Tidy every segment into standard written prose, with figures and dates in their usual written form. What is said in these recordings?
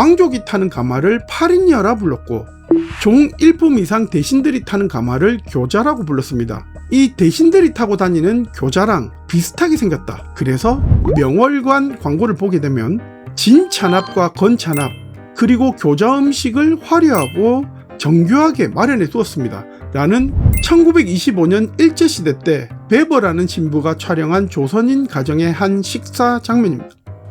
왕족이 타는 가마를 팔인녀라 불렀고 종 1품 이상 대신들이 타는 가마를 교자라고 불렀습니다. 이 대신들이 타고 다니는 교자랑 비슷하게 생겼다. 그래서 명월관 광고를 보게 되면 진찬압과 건찬압 그리고 교자 음식을 화려하고 정교하게 마련해 두었습니다 라는 1925년 일제시대 때 베버라는 신부가 촬영한 조선인 가정의 한 식사 장면입니다.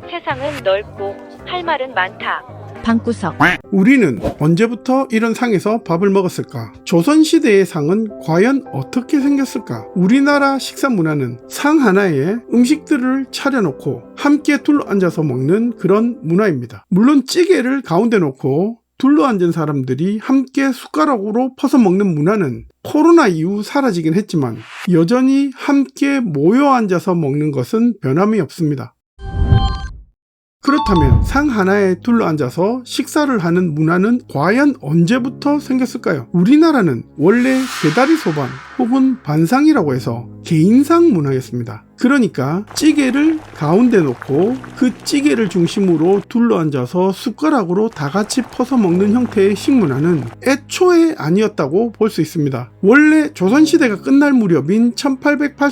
세상은 넓고 할 말은 많다. 방구석. 우리는 언제부터 이런 상에서 밥을 먹었을까? 조선시대의 상은 과연 어떻게 생겼을까? 우리나라 식사 문화는 상 하나에 음식들을 차려놓고 함께 둘러앉아서 먹는 그런 문화입니다. 물론 찌개를 가운데 놓고 둘러앉은 사람들이 함께 숟가락으로 퍼서 먹는 문화는 코로나 이후 사라지긴 했지만 여전히 함께 모여 앉아서 먹는 것은 변함이 없습니다. 그렇다면 상 하나에 둘러앉아서 식사를 하는 문화는 과연 언제부터 생겼을까요? 우리나라는 원래 개다리 소반 혹은 반상이라고 해서 개인상 문화였습니다. 그러니까 찌개를 가운데 놓고 그 찌개를 중심으로 둘러앉아서 숟가락으로 다 같이 퍼서 먹는 형태의 식문화는 애초에 아니었다고 볼 수 있습니다. 원래 조선시대가 끝날 무렵인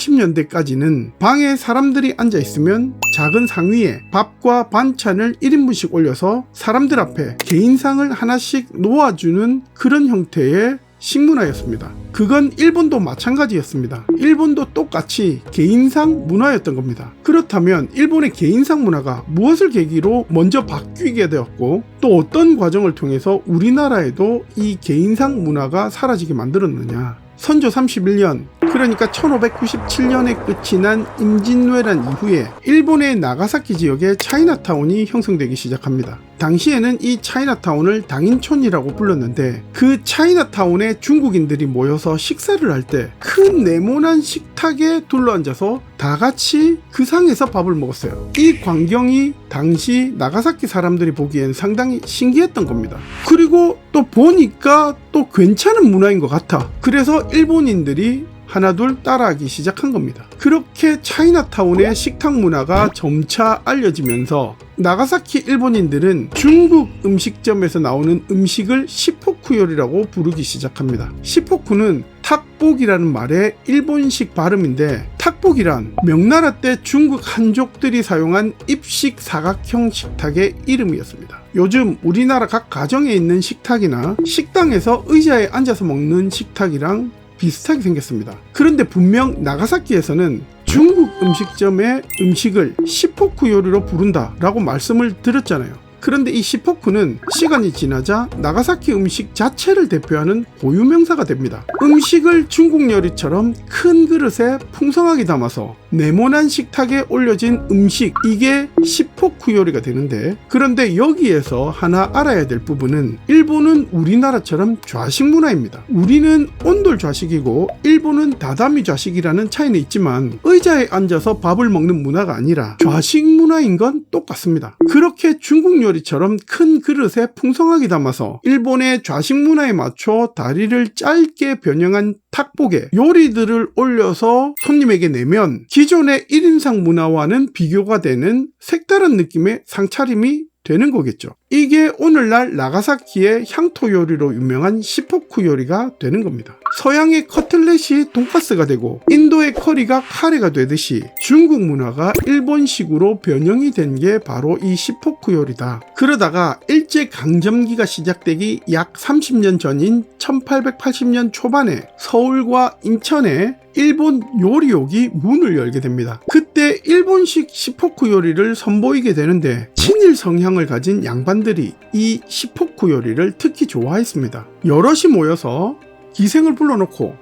1880년대까지는 방에 사람들이 앉아 있으면 작은 상 위에 밥과 반찬을 1인분씩 올려서 사람들 앞에 개인상을 하나씩 놓아주는 그런 형태의 식문화였습니다. 그건 일본도 마찬가지였습니다. 일본도 똑같이 개인상 문화였던 겁니다. 그렇다면 일본의 개인상 문화가 무엇을 계기로 먼저 바뀌게 되었고 또 어떤 과정을 통해서 우리나라에도 이 개인상 문화가 사라지게 만들었느냐? 선조 31년 그러니까 1597년에 끝이 난 임진왜란 이후에 일본의 나가사키 지역에 차이나타운이 형성되기 시작합니다. 당시에는 이 차이나타운을 당인촌이라고 불렀는데 그 차이나타운에 중국인들이 모여서 식사를 할 때 큰 네모난 식탁에 둘러앉아서 다 같이 그 상에서 밥을 먹었어요. 이 광경이 당시 나가사키 사람들이 보기엔 상당히 신기했던 겁니다. 그리고 또 보니까 또 괜찮은 문화인 것 같아. 그래서 일본인들이 하나둘 따라하기 시작한 겁니다. 그렇게 차이나타운의 식탁 문화가 점차 알려지면서 나가사키 일본인들은 중국 음식점에서 나오는 음식을 시포쿠 요리라고 부르기 시작합니다. 시포쿠는 탁복이라는 말의 일본식 발음인데 탁복이란 명나라 때 중국 한족들이 사용한 입식 사각형 식탁의 이름이었습니다. 요즘 우리나라 각 가정에 있는 식탁이나 식당에서 의자에 앉아서 먹는 식탁이랑 비슷하게 생겼습니다. 그런데 분명 나가사키에서는 중국 음식점의 음식을 시포쿠 요리로 부른다 라고 말씀을 드렸잖아요. 그런데 이 시포쿠는 시간이 지나자 나가사키 음식 자체를 대표하는 고유명사가 됩니다. 음식을 중국 요리처럼 큰 그릇에 풍성하게 담아서 네모난 식탁에 올려진 음식, 이게 시포쿠 요리가 되는데, 그런데 여기에서 하나 알아야 될 부분은 일본은 우리나라처럼 좌식 문화입니다. 우리는 온돌 좌식이고 일본은 다다미 좌식이라는 차이는 있지만 의자에 앉아서 밥을 먹는 문화가 아니라 좌식 문화인 건 똑같습니다. 그렇게 중국 요리처럼 큰 그릇에 풍성하게 담아서 일본의 좌식 문화에 맞춰 다리를 짧게 변형한 탁복에 요리들을 올려서 손님에게 내면 기존의 1인상 문화와는 비교가 되는 색다른 느낌의 상차림이 되는 거겠죠. 이게 오늘날 나가사키의 향토 요리로 유명한 시포쿠 요리가 되는 겁니다. 서양의 커틀렛이 돈가스가 되고 인도의 커리가 카레가 되듯이 중국 문화가 일본식으로 변형이 된 게 바로 이 시포쿠 요리다. 그러다가 일제강점기가 시작되기 약 30년 전인 1880년 초반에 서울과 인천에 일본 요리옥이 문을 열게 됩니다. 그때 일본식 시포쿠 요리를 선보이게 되는데 친일 성향을 가진 양반들이 이 시포쿠 요리를 특히 좋아했습니다. 여럿이 모여서 기생을 불러놓고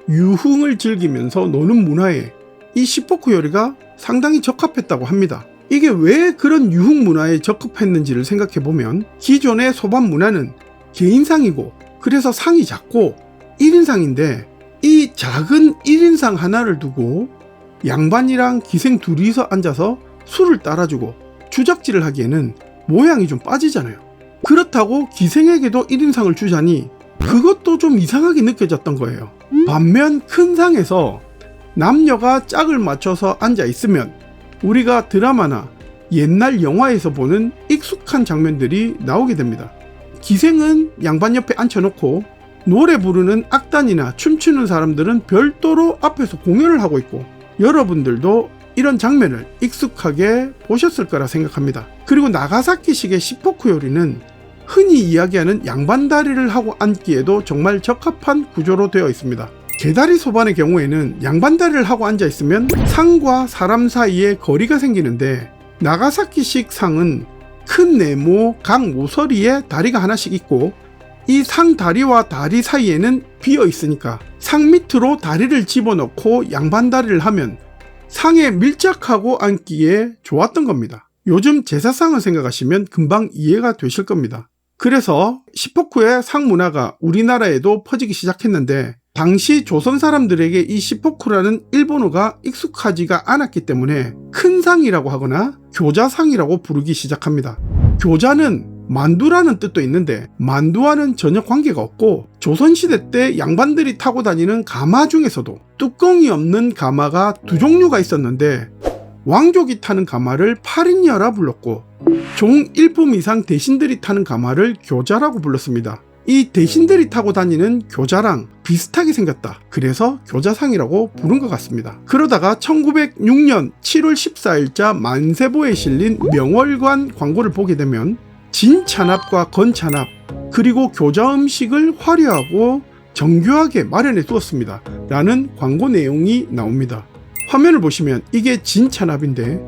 유흥을 즐기면서 노는 문화에 이 시포쿠 요리가 상당히 적합했다고 합니다. 이게 왜 그런 유흥 문화에 적합했는지를 생각해보면 기존의 소반 문화는 개인상이고 그래서 상이 작고 1인상인데 이 작은 1인상 하나를 두고 양반이랑 기생 둘이서 앉아서 술을 따라주고 주작질을 하기에는 모양이 좀 빠지잖아요. 그렇다고 기생에게도 1인상을 주자니 그것도 좀 이상하게 느껴졌던 거예요. 반면 큰 상에서 남녀가 짝을 맞춰서 앉아 있으면 우리가 드라마나 옛날 영화에서 보는 익숙한 장면들이 나오게 됩니다. 기생은 양반 옆에 앉혀놓고 노래 부르는 악단이나 춤추는 사람들은 별도로 앞에서 공연을 하고 있고, 여러분들도 이런 장면을 익숙하게 보셨을 거라 생각합니다. 그리고 나가사키식의 시포쿠 요리는 흔히 이야기하는 양반다리를 하고 앉기에도 정말 적합한 구조로 되어 있습니다. 게다리 소반의 경우에는 양반다리를 하고 앉아 있으면 상과 사람 사이에 거리가 생기는데, 나가사키식 상은 큰 네모 각 모서리에 다리가 하나씩 있고, 이 상 다리와 다리 사이에는 비어 있으니까 상 밑으로 다리를 집어넣고 양반다리를 하면 상에 밀착하고 앉기에 좋았던 겁니다. 요즘 제사상을 생각하시면 금방 이해가 되실 겁니다. 그래서 시포쿠의 상 문화가 우리나라에도 퍼지기 시작했는데, 당시 조선 사람들에게 이 시포쿠라는 일본어가 익숙하지가 않았기 때문에 큰 상이라고 하거나 교자상이라고 부르기 시작합니다. 교자는 만두라는 뜻도 있는데 만두와는 전혀 관계가 없고, 조선시대 때 양반들이 타고 다니는 가마 중에서도 뚜껑이 없는 가마가 두 종류가 있었는데, 왕족이 타는 가마를 팔인녀라 불렀고, 종 1품 이상 대신들이 타는 가마를 교자라고 불렀습니다. 이 대신들이 타고 다니는 교자랑 비슷하게 생겼다, 그래서 교자상이라고 부른 것 같습니다. 그러다가 1906년 7월 14일자 만세보에 실린 명월관 광고를 보게 되면 진찬압과 건찬압 그리고 교자 음식을 화려하고 정교하게 마련해 두었습니다 라는 광고 내용이 나옵니다. 화면을 보시면 이게 진찬압인데,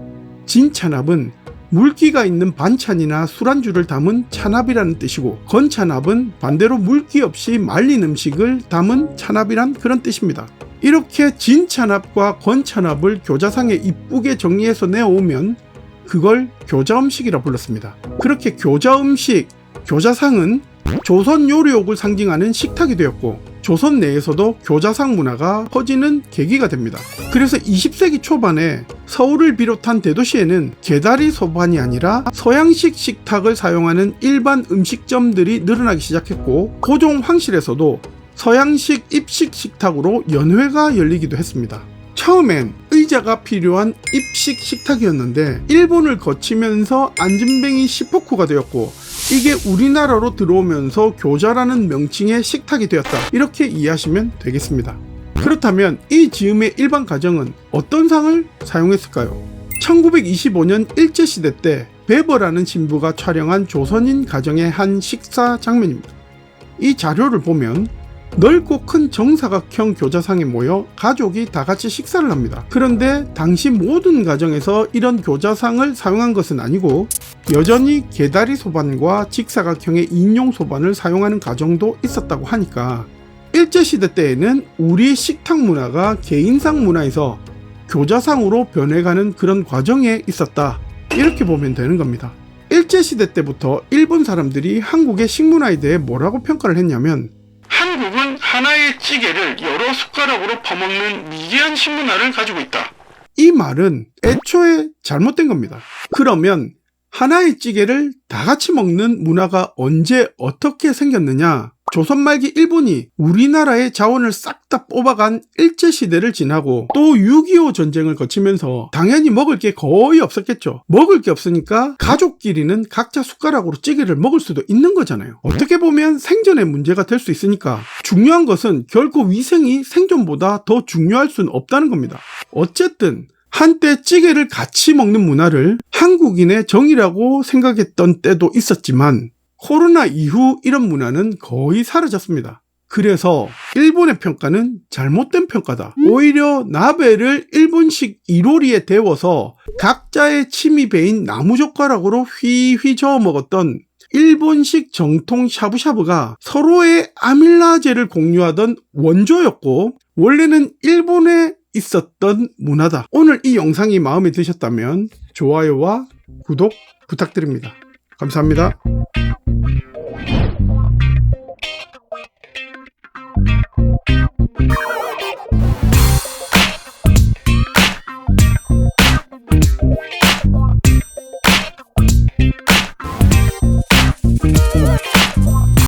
진찬압은 물기가 있는 반찬이나 술안주를 담은 찬압이라는 뜻이고, 건찬압은 반대로 물기 없이 말린 음식을 담은 찬압이란 그런 뜻입니다. 이렇게 진찬압과 건찬압을 교자상에 이쁘게 정리해서 내오면 그걸 교자음식이라 불렀습니다. 그렇게 교자음식, 교자상은 조선 요리옥을 상징하는 식탁이 되었고, 조선 내에서도 교자상 문화가 퍼지는 계기가 됩니다. 그래서 20세기 초반에 서울을 비롯한 대도시에는 게다리 소반이 아니라 서양식 식탁을 사용하는 일반 음식점들이 늘어나기 시작했고, 고종 황실에서도 서양식 입식 식탁으로 연회가 열리기도 했습니다. 처음엔 의자가 필요한 입식 식탁이었는데 일본을 거치면서 안진뱅이 시포쿠가 되었고, 이게 우리나라로 들어오면서 교자라는 명칭의 식탁이 되었다, 이렇게 이해하시면 되겠습니다. 그렇다면 이 즈음의 일반 가정은 어떤 상을 사용했을까요? 1925년 일제시대 때 베버라는 신부가 촬영한 조선인 가정의 한 식사 장면입니다. 이 자료를 보면 넓고 큰 정사각형 교자상에 모여 가족이 다 같이 식사를 합니다. 그런데 당시 모든 가정에서 이런 교자상을 사용한 것은 아니고, 여전히 게다리 소반과 직사각형의 인용 소반을 사용하는 가정도 있었다고 하니까, 일제시대 때에는 우리 식탁 문화가 개인상 문화에서 교자상으로 변해가는 그런 과정에 있었다, 이렇게 보면 되는 겁니다. 일제시대 때부터 일본 사람들이 한국의 식문화에 대해 뭐라고 평가를 했냐면, 한국은 하나의 찌개를 여러 숟가락으로 퍼먹는 미개한 식문화를 가지고 있다. 이 말은 애초에 잘못된 겁니다. 그러면 하나의 찌개를 다 같이 먹는 문화가 언제 어떻게 생겼느냐? 조선 말기 일본이 우리나라의 자원을 싹 다 뽑아간 일제시대를 지나고 또 6.25 전쟁을 거치면서 당연히 먹을 게 거의 없었겠죠. 먹을 게 없으니까 가족끼리는 각자 숟가락으로 찌개를 먹을 수도 있는 거잖아요. 어떻게 보면 생존의 문제가 될 수 있으니까 중요한 것은 결코 위생이 생존보다 더 중요할 수는 없다는 겁니다. 어쨌든 한때 찌개를 같이 먹는 문화를 한국인의 정이라고 생각했던 때도 있었지만, 코로나 이후 이런 문화는 거의 사라졌습니다. 그래서 일본의 평가는 잘못된 평가다. 오히려 나베를 일본식 이로리에 데워서 각자의 침이 배인 나무젓가락으로 휘휘 저어 먹었던 일본식 정통 샤브샤브가 서로의 아밀라제를 공유하던 원조였고, 원래는 일본에 있었던 문화다. 오늘 이 영상이 마음에 드셨다면 좋아요와 구독 부탁드립니다. 감사합니다.